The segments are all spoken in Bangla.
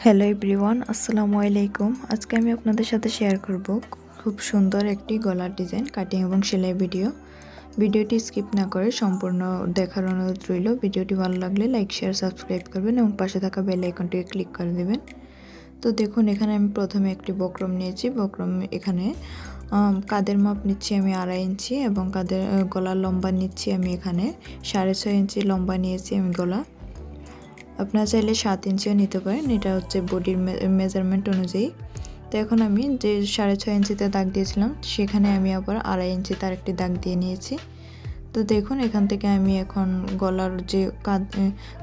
হ্যালো এভরিওয়ান, আসসালামু আলাইকুম। আজকে আমি আপনাদের সাথে শেয়ার করব খুব সুন্দর একটি গলার ডিজাইন কাটিং এবং সেলাই ভিডিওটি স্কিপ না করে সম্পূর্ণ দেখার অনুরোধ রইল। ভিডিওটি ভালো লাগলে লাইক শেয়ার সাবস্ক্রাইব করবেন এবং পাশে থাকা বেল আইকনটিকে ক্লিক করে দেবেন। তো দেখুন, এখানে আমি প্রথমে একটি বক্রম নিয়েছি। বক্রম এখানে কাঁধের মাপ নিচ্ছি আমি 2.5 ইঞ্চি এবং গলার লম্বা নিচ্ছি আমি এখানে 6.5 ইঞ্চি লম্বা নিয়েছি আমি গলা। আপনারা চাইলে 7 ইঞ্চিও নিতে পারেন, এটা হচ্ছে বডির মেজারমেন্ট অনুযায়ী। তো এখন আমি যে 6.5 ইঞ্চিতে দাগ দিয়েছিলাম সেখানে আমি আবার 2.5 ইঞ্চি তার একটি দাগ দিয়ে নিয়েছি। তো দেখুন, এখান থেকে আমি এখন গলার যে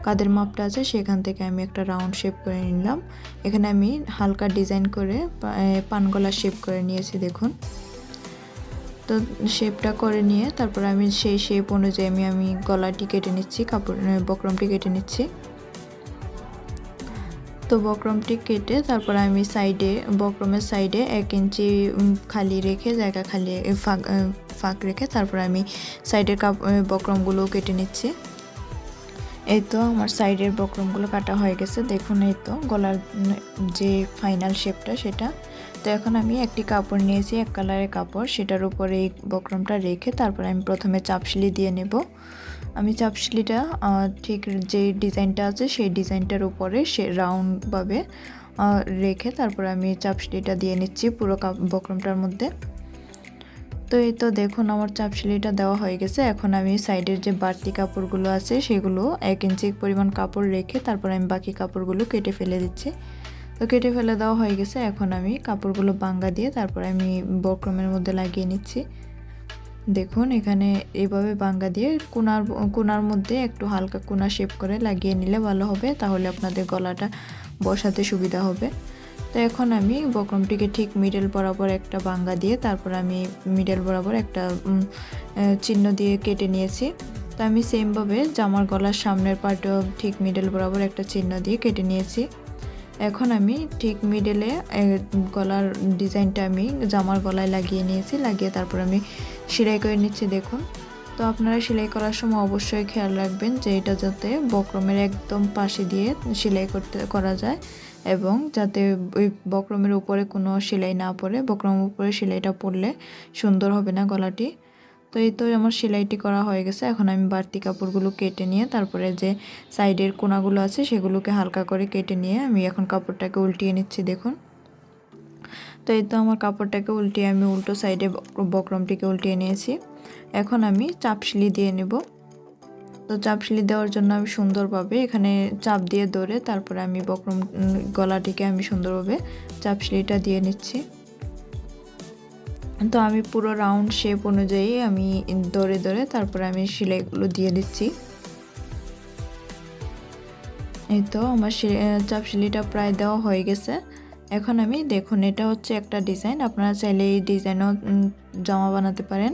কাঁধের মাপটা আছে সেখান থেকে আমি একটা রাউন্ড শেপ করে নিলাম। এখানে আমি হালকা ডিজাইন করে পান গলা শেপ করে নিয়েছি। দেখুন, তো শেপটা করে নিয়ে তারপর আমি সেই শেপ অনুযায়ী আমি গলাটি কেটে নিচ্ছি, বক্রমটি কেটে নিচ্ছি। তো বক্রমটি কেটে তারপর আমি বক্রমের সাইডে 1 ইঞ্চি খালি রেখে জায়গা খালি ফাঁক রেখে তারপর আমি সাইডের বক্রমগুলো কেটে নিচ্ছি। এই তো আমার সাইডের বক্রমগুলো কাটা হয়ে গেছে। দেখুন, এই তো গলার যে ফাইনাল শেপটা সেটা। তো এখন আমি একটি কাপড় নিয়েছি, এক কালারের কাপড়, সেটার উপরে এই বক্রমটা রেখে তারপর আমি প্রথমে চাপসিলি দিয়ে নেব। আমি চাপসিলিটা ঠিক যে ডিজাইনটা আছে সেই ডিজাইনটার উপরে সে রাউন্ডভাবে রেখে তারপর আমি চাপসিলিটা দিয়ে নিচ্ছি পুরো বক্রমটার মধ্যে। তো এই তো দেখুন, আমার চাপসিলিটা দেওয়া হয়ে গেছে। এখন আমি সাইডের যে বাড়তি কাপড়গুলো আছে সেগুলো 1 ইঞ্চি পরিমাণ কাপড় রেখে তারপর আমি বাকি কাপড়গুলো কেটে ফেলে দিচ্ছি। তো কেটে ফেলে দেওয়া হয়ে গেছে। এখন আমি কাপড়গুলো বাঙ্গা দিয়ে তারপর আমি বক্রমের মধ্যে লাগিয়ে নিচ্ছি। দেখুন, এখানে এইভাবে বাঙ্গা দিয়ে কোনার মধ্যে একটু হালকা কোনা শেপ করে লাগিয়ে নিলে ভালো হবে, তাহলে আপনাদের গলাটা বসাতে সুবিধা হবে। তো এখন আমি বক্রমটিকে ঠিক মিডল বরাবর একটা বাঙ্গা দিয়ে তারপর আমি মিডল বরাবর একটা চিহ্ন দিয়ে কেটে নিয়েছি। তো আমি সেমভাবে জামার গলার সামনের পার্টও ঠিক মিডল বরাবর একটা চিহ্ন দিয়ে কেটে নিয়েছি। এখন আমি ঠিক মিডলে গলার ডিজাইনটা আমি জামার গলায় লাগিয়ে নিয়েছি, লাগিয়ে তারপর আমি সেলাই করে নিচ্ছি। দেখুন, তো আপনারা সেলাই করার সময় অবশ্যই খেয়াল রাখবেন যে এটা যাতে বক্রমের একদম পাশে দিয়ে সেলাই করা যায় এবং যাতে ওই বক্রমের উপরে কোনো সেলাই না পড়ে। বক্রমের উপরে সেলাইটা পড়লে সুন্দর হবে না গলাটি। তো এই তো আমার সেলাইটি করা হয়ে গেছে। এখন আমি বাড়তি কাপড়গুলো কেটে নিয়ে তারপরে যে সাইডের কোনাগুলো আছে সেগুলোকে হালকা করে কেটে নিয়ে আমি এখন কাপড়টাকে উল্টিয়ে নিচ্ছি। দেখুন, তো এই তো আমার কাপড়টাকে উল্টিয়ে আমি উল্টো সাইডে বক্রমটিকে উল্টিয়ে নিয়েছি। এখন আমি চাপসিলি দিয়ে নেব। তো চাপসিলি দেওয়ার জন্য আমি সুন্দরভাবে এখানে চাপ দিয়ে ধরে তারপরে আমি গলাটিকে আমি সুন্দরভাবে চাপসিলিটা দিয়ে নিচ্ছি। তো আমি পুরো রাউন্ড শেপ অনুযায়ী আমি ধরে তারপরে আমি সেলাইগুলো দিয়ে দিচ্ছি। এই তো আমার চাপসিলিটা প্রায় দেওয়া হয়ে গেছে। এখন আমি দেখুন, এটা হচ্ছে একটা ডিজাইন, আপনারা চাইলে এই ডিজাইনও জামা বানাতে পারেন।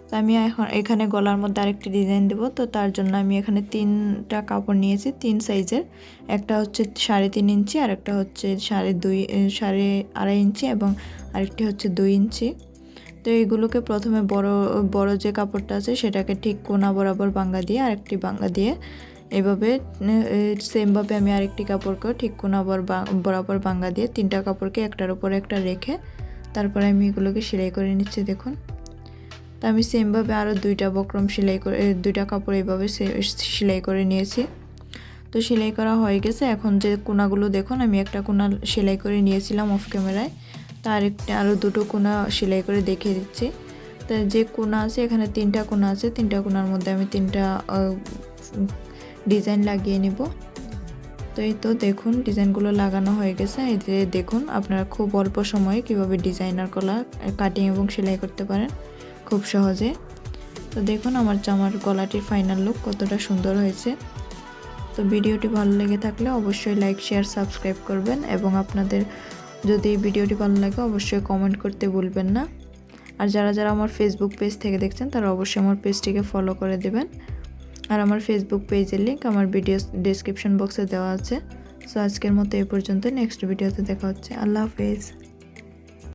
তো আমি এখন এখানে গলার মধ্যে আরেকটি ডিজাইন দেব। তো তার জন্য আমি এখানে 3টা কাপড় নিয়েছি 3 সাইজের। একটা হচ্ছে 3.5 ইঞ্চি, আরেকটা হচ্ছে 2.5 ইঞ্চি এবং আরেকটি হচ্ছে 2 ইঞ্চি। তো এইগুলোকে প্রথমে বড় যে কাপড়টা আছে সেটাকে ঠিক কোনা বরাবর বাঙ্গা দিয়ে আরেকটি বাঙ্গা দিয়ে এভাবে সেমভাবে আমি আরেকটি কাপড়কে ঠিক কোনা বরাবর বাঙ্গা দিয়ে 3টা কাপড়কে একটার উপর একটা রেখে তারপরে আমি এগুলোকে সেলাই করে নিচ্ছি। দেখুন, তো আমি সেমভাবে আরও 2টা বক্রম সেলাই করে 2টা কাপড় এইভাবে সেলাই করে নিয়েছি। তো সেলাই করা হয়ে গেছে। এখন যে কোনাগুলো দেখুন, আমি একটা কোনা সেলাই করে নিয়েছিলাম অফ ক্যামেরায়, তার আরও 2টো কোনা সেলাই করে দেখিয়ে দিচ্ছি। তো যে কোনা আছে এখানে 3টা কোনা আছে, 3টা কোনার মধ্যে আমি 3টা ডিজাইন লাগিয়ে নিব। তো এই তো দেখুন, ডিজাইনগুলো লাগানো হয়ে গেছে। এই যে দেখুন, আপনারা খুব অল্প সময়ে কিভাবে ডিজাইনার গলা কাটিং এবং সেলাই করতে পারেন খুব সহজে। তো দেখুন, আমার জামার গলাটির ফাইনাল লুক কতটা সুন্দর হয়েছে। তো ভিডিওটি ভালো লেগে থাকলে অবশ্যই লাইক শেয়ার সাবস্ক্রাইব করবেন এবং আপনাদের যদি ভিডিওটি ভালো লাগে অবশ্যই কমেন্ট করতে ভুলবেন না। আর যারা আমার ফেসবুক পেজ থেকে দেখছেন তারা অবশ্যই আমার পেজটিকে ফলো করে দেবেন। আর আমার ফেসবুক পেজের লিঙ্ক আমার ভিডিও ডেসক্রিপশন বক্সে দেওয়া আছে। সো আজকের মতো এই পর্যন্ত, নেক্সট ভিডিওতে দেখা হচ্ছে। আল্লাহ হাফেজ।